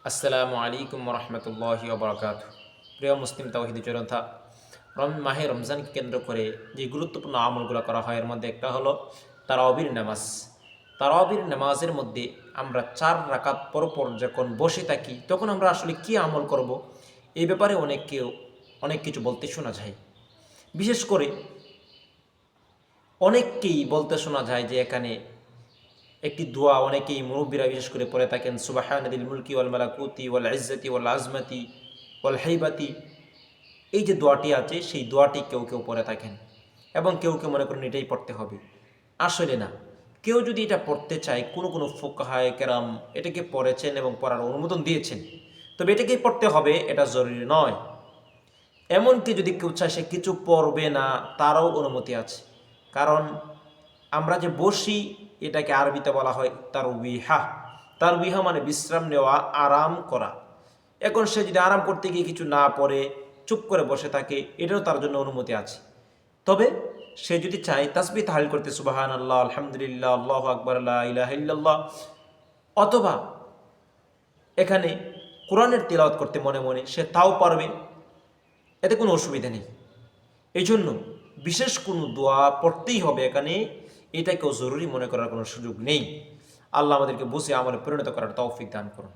আসসালামু আলাইকুম রহমতুল্লাহি ওবরাকাতুহু। প্রিয় মুসলিম তাওহীদি জনতা, মাহে রমজানকে কেন্দ্র করে যে গুরুত্বপূর্ণ আমলগুলো করা হয় এর মধ্যে একটা হলো তারাবির নামাজ। তারাবির নামাজের মধ্যে আমরা 4 রাকাত পরপর যখন বসে থাকি তখন আমরা আসলে কি আমল করব এই ব্যাপারে অনেক কিছু বলতে শোনা যায়। বিশেষ করে অনেককেই বলতে শোনা যায় যে এখানে একটি দোয়া অনেকেই মুরব্বীরা বিশেষ করে পড়ে থাকেন, সুবহানাদিল মুলকি ওয়াল মালাকুতি ওয়াল ইজ্জতি ওয়াল আজমাতি ওয়াল হাইবাতি। এই যে দোয়াটি আছে সেই দোয়াটি কেউ কেউ পড়ে থাকেন এবং কেউ কেউ মনে করেন এটাই পড়তে হবে। আসলে না, কেউ যদি এটা পড়তে চায়, কোনো কোনো ফুকাহায়ে কেরাম এটাকে পড়েছেন এবং পড়ার অনুমোদন দিয়েছেন, তবে এটাকেই পড়তে হবে এটা জরুরি নয়। এমনকি যদি কেউ চায় সে কিছু পড়বে না, তারও অনুমতি আছে। কারণ আমরা যে বসি এটাকে আরবিতে বলা হয় তারবিহা। তারবিহা মানে বিশ্রাম নেওয়া, আরাম করা। এখন সে যদি আরাম করতে গিয়ে কিছু না পড়ে চুপ করে বসে থাকে, এটাও তার জন্য অনুমতি আছে। তবে সে যদি চায় তাসবিহ তাহলিল করতে, সুবহানাল্লাহ, আলহামদুলিল্লাহ, আল্লাহু আকবার, লা ইলাহা ইল্লাল্লাহ, অথবা এখানে কোরআনের তিলাওয়াত করতে মনে মনে, সে তাও পারবে, এতে কোনো অসুবিধা নেই। এই জন্য বিশেষ কোনো দোয়া পড়তেই হবে এখানে, এটাকেও জরুরি মনে করার কোনো সুযোগ নেই। আল্লাহ আমাদেরকে বুঝে আমলে পরিণত করার তৌফিক দান করুন।